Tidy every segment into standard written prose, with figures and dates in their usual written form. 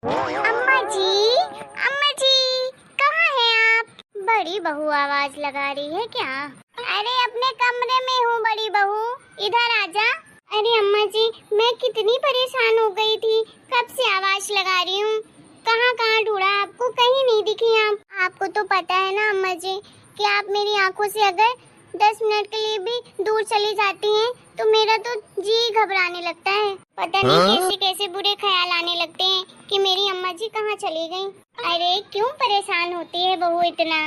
अम्मा जी, अम्मा जी, कहाँ हैं आप? बड़ी बहू आवाज लगा रही है क्या? अरे अपने कमरे में हूँ बड़ी बहू, इधर आजा। अरे अम्मा जी, मैं कितनी परेशान हो गई थी, कब से आवाज लगा रही हूँ। कहाँ कहाँ ढूंढा आपको, कहीं नहीं दिखी आप। आपको तो पता है ना अम्मा जी कि आप मेरी आंखों से अगर 10 मिनट के लिए भी दूर चली जाती हैं तो मेरा तो जी घबराने लगता है। पता नहीं कैसे कैसे बुरे ख्याल आने लगते हैं कि मेरी अम्मा जी कहाँ चली गईं। अरे क्यों परेशान होती है बहू इतना?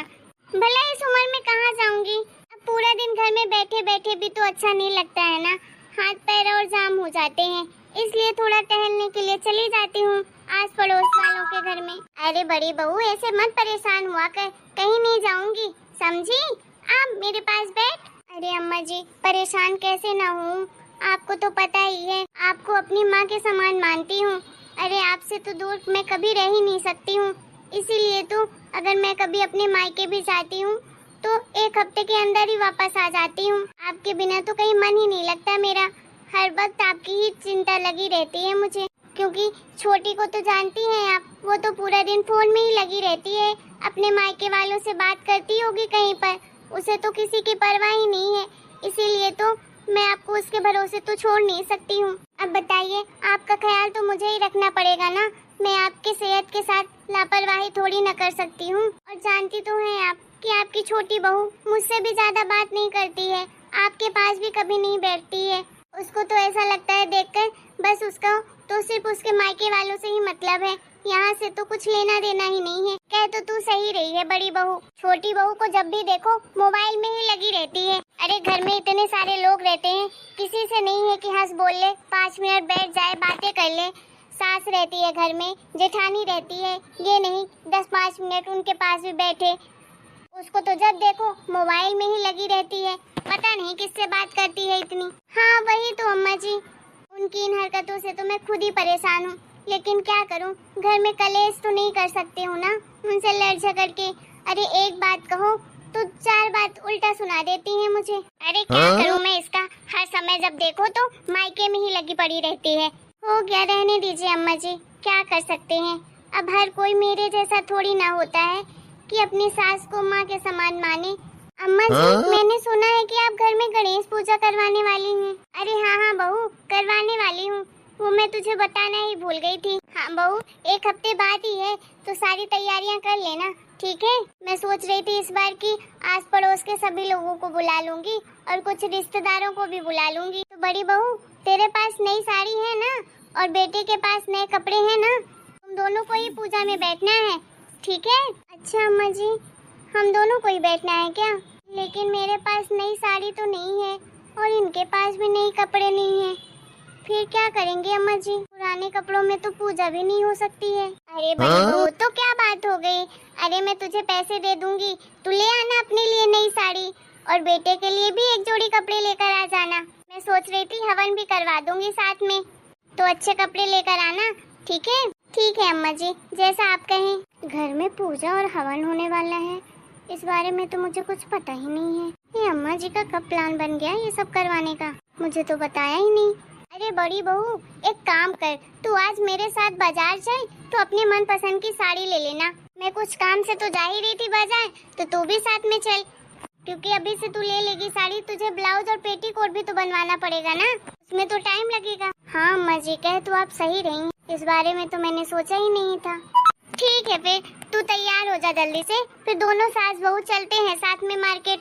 भला इस उम्र में कहाँ जाऊंगी? अब पूरा दिन घर में बैठे बैठे भी तो अच्छा नहीं लगता है ना, हाथ पैर और जाम हो जाते हैं। इसलिए थोड़ा टहलने के लिए चली जाती हूँ आस पड़ोस वालों के घर में। अरे बड़ी बहू ऐसे मत परेशान हुआ कर, कहीं नहीं जाऊंगी, समझी? आप मेरे पास बैठ। अरे अम्मा जी परेशान कैसे ना हूँ, आपको तो पता ही है, आपको अपनी माँ के समान मानती हूँ। अरे आपसे तो दूर मैं कभी रह ही नहीं सकती हूँ, इसीलिए तो अगर मैं कभी अपने मायके भी जाती हूँ तो 1 हफ्ते के अंदर ही वापस आ जाती हूँ। आपके बिना तो कहीं मन ही नहीं लगता मेरा, हर वक्त आपकी ही चिंता लगी रहती है मुझे। क्योंकि छोटी को तो जानती हैं आप, वो तो पूरा दिन फोन में ही लगी रहती है, अपने मायके वालों से बात करती होगी कहीं पर, उसे तो किसी की परवाह ही नहीं है। इसीलिए तो मैं आपको उसके भरोसे तो छोड़ नहीं सकती हूँ। अब बताइए, आपका ख्याल तो मुझे ही रखना पड़ेगा ना, मैं आपके सेहत के साथ लापरवाही थोड़ी न कर सकती हूँ। और जानती तो हैं आप कि आपकी छोटी बहू मुझसे भी ज्यादा बात नहीं करती है, आपके पास भी कभी नहीं बैठती है। उसको तो ऐसा लगता है देखकर बस उसका तो सिर्फ उसके मायके वालों से ही मतलब है, यहाँ से तो कुछ लेना देना ही नहीं है। कह तो तू सही रही है बड़ी बहू, छोटी बहू को जब भी देखो मोबाइल में ही लगी रहती है। अरे घर में इतने सारे लोग रहते हैं, किसी से नहीं है कि हंस बोल ले, 5 मिनट बैठ जाए बातें कर ले। सास रहती है घर में, जेठानी रहती है, ये नहीं 10-5 मिनट उनके पास भी बैठे। उसको तो जब देखो मोबाइल में ही लगी रहती है, पता नहीं किससे बात करती है इतनी। हाँ वही तो अम्मा जी, उनकी इन हरकतों से तो मैं खुद ही परेशान हूँ, लेकिन क्या करूँ, घर में कलेश तो नहीं कर सकती हूँ ना उनसे लड़ झगड़ के। अरे एक बात कहो तो 4 बात उल्टा सुना देती है मुझे। अरे क्या करूँ मैं इसका, हर समय जब देखो तो मायके में ही लगी पड़ी रहती है। हो गया, रहने दीजिए अम्मा जी, क्या कर सकते हैं। अब हर कोई मेरे जैसा थोड़ी ना होता है कि अपनी सास को माँ के समान माने। अम्मा जी मैंने सुना है कि आप घर में गणेश पूजा करवाने वाली हैं। अरे हाँ हाँ बहू, करवाने वाली हूँ, वो मैं तुझे बताना ही भूल गई थी। हाँ बहू, 1 हफ्ते बाद ही है तो सारी तैयारियाँ कर लेना, ठीक है? मैं सोच रही थी इस बार की आस पड़ोस के सभी लोगों को बुला लूंगी और कुछ रिश्तेदारों को भी बुला लूंगी। तो बड़ी बहू तेरे पास नई साड़ी है ना, और बेटे के पास नए कपड़े हैं ना, तुम दोनों को ही पूजा में बैठना है, ठीक है? अच्छा अम्मा जी, हम दोनों को ही बैठना है क्या? लेकिन मेरे पास नई साड़ी तो नहीं है और इनके पास भी नए कपड़े नहीं है, फिर क्या करेंगे अम्मा जी? पुराने कपड़ों में तो पूजा भी नहीं हो सकती है। अरे बड़ी बहू तो क्या बात हो गई, अरे मैं तुझे पैसे दे दूंगी, तू ले आना अपने लिए नई साड़ी और बेटे के लिए भी 1 जोड़ी कपड़े लेकर आ जाना। मैं सोच रही थी हवन भी करवा दूंगी साथ में, तो अच्छे कपड़े लेकर आना, ठीक है? ठीक है अम्मा जी, जैसा आप कहें। घर में पूजा और हवन होने वाला है, इस बारे में तो मुझे कुछ पता ही नहीं है। ये अम्मा जी का कब प्लान बन गया ये सब करवाने का, मुझे तो बताया ही नहीं। अरे बड़ी बहू एक काम कर, तू आज मेरे साथ बाजार चल, तो अपने मन पसंद की साड़ी ले लेना। मैं कुछ काम से तो जा ही रही थी बाजार, तो तू भी साथ में चल, क्योंकि अभी से तू ले लेगी साड़ी, तुझे ब्लाउज और पेटीकोट भी तो बनवाना पड़ेगा ना, उसमें तो टाइम लगेगा। हाँ अम्मा जी कहे तो आप सही रही, इस बारे में तो मैंने सोचा ही नहीं था। ठीक है फिर तू तैयार हो जा जल्दी से, फिर दोनों सास बहू चलते हैं साथ में मार्केट।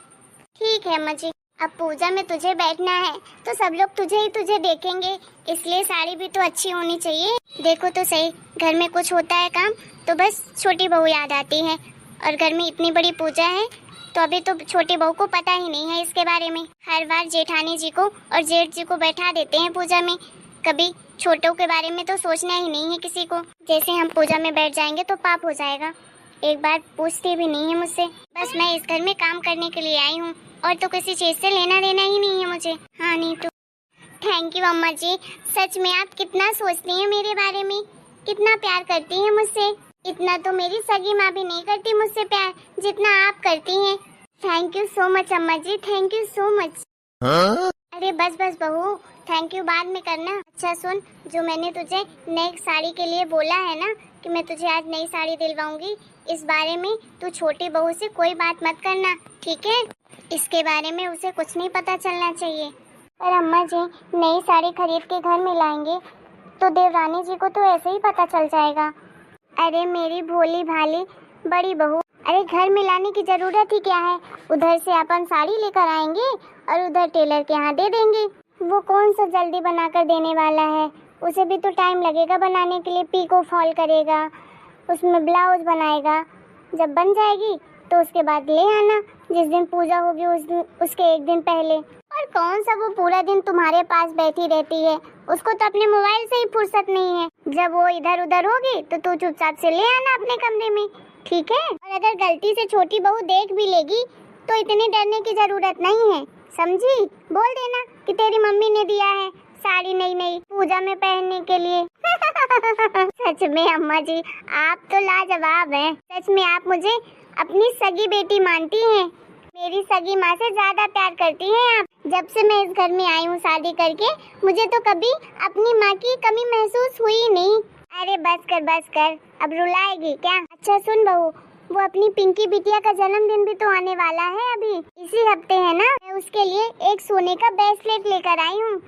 ठीक है अम्मा जी, अब पूजा में तुझे बैठना है तो सब लोग तुझे देखेंगे, इसलिए साड़ी भी तो अच्छी होनी चाहिए। देखो तो सही, घर में कुछ होता है काम तो बस छोटी बहू याद आती है, और घर में इतनी बड़ी पूजा है तो अभी तो छोटी बहू को पता ही नहीं है इसके बारे में। हर बार जेठानी जी को और जेठ जी को बैठा देते हैं पूजा में, कभी छोटों के बारे में तो सोचना ही नहीं है किसी को। जैसे हम पूजा में बैठ जाएंगे तो पाप हो जाएगा, एक बार पूछती भी नहीं है मुझसे। बस मैं इस घर में काम करने के लिए आई हूँ और तो किसी चीज से लेना देना ही नहीं है मुझे। हाँ नहीं तो थैंक यू अम्मा जी, सच में आप कितना सोचती हैं मेरे बारे में, कितना प्यार करती हैं मुझसे। इतना तो मेरी सगी माँ भी नहीं करती मुझसे प्यार जितना आप करती हैं। थैंक यू सो मच अम्मा जी, थैंक यू सो मच। अरे बस बस बहू, थैंक यू बाद में करना। अच्छा सुन, जो मैंने तुझे नई साड़ी के लिए बोला है ना, कि मैं तुझे आज नई साड़ी दिलवाऊंगी। इस बारे में तू छोटी बहू से कोई बात मत करना, ठीक है? इसके बारे में उसे कुछ नहीं पता चलना चाहिए। पर अम्मा जी, नई साड़ी खरीद के घर में लाएंगे तो देवरानी जी को तो ऐसे ही पता चल जाएगा। अरे मेरी भोली भाली बड़ी बहू, अरे घर में लाने की जरूरत ही क्या है? उधर से अपन साड़ी लेकर आएंगे और उधर टेलर के यहाँ दे देंगे। वो कौन सा जल्दी बनाकर देने वाला है? उसे भी तो टाइम लगेगा बनाने के लिए। पीको फॉल करेगा, उसमें ब्लाउज बनाएगा। जब बन जाएगी तो उसके बाद ले आना। जिस दिन पूजा होगी उसके एक दिन पहले। और कौन सा वो पूरा दिन तुम्हारे पास बैठी रहती है? उसको तो अपने मोबाइल से ही फुर्सत नहीं है। जब वो इधर उधर होगी तो तू चुपचाप से ले आना अपने कमरे में, ठीक है? और अगर गलती से छोटी बहू देख भी लेगी तो इतनी डरने की जरूरत नहीं है, समझी? बोल देना कि तेरी मम्मी ने दिया है साड़ी नई नई पूजा में पहनने के लिए। सच में अम्मा जी, आप तो लाजवाब हैं। सच में आप मुझे अपनी सगी बेटी मानती हैं। मेरी सगी माँ से ज्यादा प्यार करती हैं आप। जब से मैं इस घर में आई हूँ शादी करके, मुझे तो कभी अपनी माँ की कमी महसूस हुई नहीं। अरे बस कर, अब रुलाएगी क्या? अच्छा सुन बहू, वो अपनी पिंकी बिटिया का जन्मदिन भी तो आने वाला है अभी इसी हफ्ते, है ना? मैं उसके लिए एक सोने का ब्रेसलेट लेकर आई हूँ।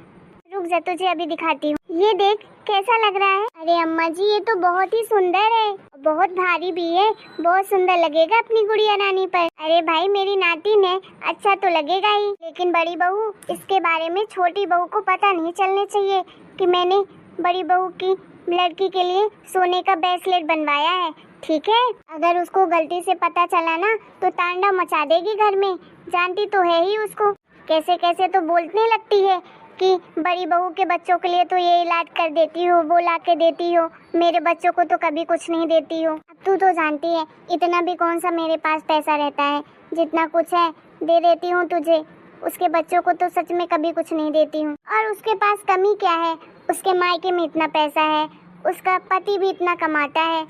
रुक जा, तुझे अभी दिखाती हूँ। ये देख कैसा लग रहा है? अरे अम्मा जी, ये तो बहुत ही सुंदर है, बहुत भारी भी है। बहुत सुंदर लगेगा अपनी गुड़िया रानी पर। अरे भाई, मेरी नातिन है, अच्छा तो लगेगा ही। लेकिन बड़ी बहू, इसके बारे में छोटी बहू को पता नहीं चलने चाहिए कि मैंने बड़ी बहू की लड़की के लिए सोने का ब्रेसलेट बनवाया है, ठीक है? अगर उसको गलती से पता चला ना तो तांडव मचा देगी घर में। जानती तो है ही उसको, कैसे कैसे तो बोलने लगती है कि बड़ी बहू के बच्चों के लिए तो ये इलाज कर देती हो, वो ला के देती हो, मेरे बच्चों को तो कभी कुछ नहीं देती हो। अब तू तो जानती है, इतना भी कौन सा मेरे पास पैसा रहता है। जितना कुछ है दे देती हूँ तुझे, उसके बच्चों को तो सच में कभी कुछ नहीं देती हूँ। और उसके पास कमी क्या है? उसके मायके में इतना पैसा है, उसका पति भी इतना कमाता है।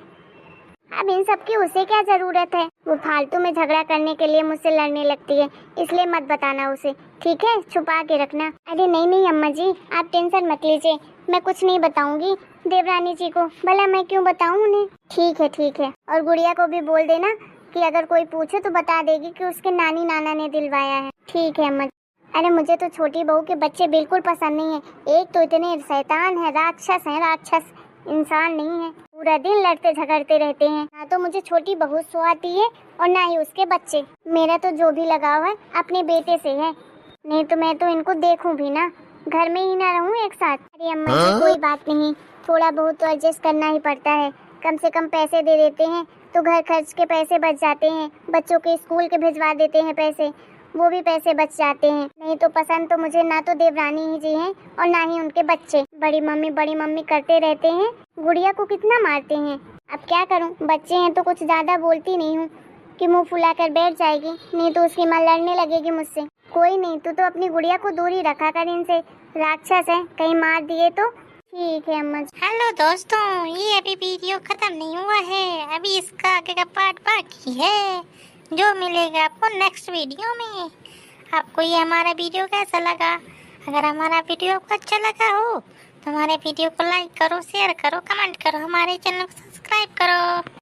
अब इन सब की उसे क्या जरूरत है? वो फालतू में झगड़ा करने के लिए मुझसे लड़ने लगती है, इसलिए मत बताना उसे, ठीक है? छुपा के रखना। अरे नहीं अम्मा जी, आप टेंशन मत लीजिए, मैं कुछ नहीं बताऊंगी देवरानी जी को। भला मैं क्यों बताऊं उन्हें? ठीक है। और गुड़िया को भी बोल देना कि अगर कोई पूछे तो बता देगी कि उसके नानी नाना ने दिलवाया है, ठीक है अम्मा? अरे मुझे तो छोटी बहू के बच्चे बिल्कुल पसंद नहीं है। एक तो इतने शैतान है, राक्षस इंसान नहीं है। पूरा दिन लड़ते झगड़ते रहते हैं। ना तो मुझे छोटी बहू सुहाती है और ना ही उसके बच्चे। मेरा तो जो भी लगाव है अपने बेटे से है, नहीं तो मैं तो इनको देखूं भी ना, घर में ही ना रहूं एक साथ। अरे अम्मा जी, कोई बात नहीं, थोड़ा बहुत तो एडजस्ट करना ही पड़ता है। कम से कम पैसे दे देते हैं तो घर खर्च के पैसे बच जाते हैं, बच्चों के स्कूल के भिजवा देते हैं पैसे, वो भी पैसे बच जाते हैं। नहीं तो पसंद तो मुझे ना तो देवरानी ही जी हैं और ना ही उनके बच्चे। बड़ी मम्मी करते रहते हैं, गुड़िया को कितना मारते हैं। अब क्या करूं, बच्चे हैं तो कुछ ज्यादा बोलती नहीं हूँ कि मुंह फुला कर बैठ जाएगी, नहीं तो उसकी माँ लड़ने लगेगी मुझसे। कोई नहीं, तू तो अपनी गुड़िया को दूर ही रखा कर इनसे, राक्षस है, कहीं मार दिए तो। ठीक है अम्मा। हेलो दोस्तों, ये अभी वीडियो खत्म नहीं हुआ है, अभी इसका आगे का पार्ट बाकी है जो मिलेगा आपको नेक्स्ट वीडियो में। आपको ये हमारा वीडियो कैसा लगा? अगर हमारा वीडियो आपको अच्छा लगा हो तो हमारे वीडियो को लाइक करो, शेयर करो, कमेंट करो, हमारे चैनल को सब्सक्राइब करो।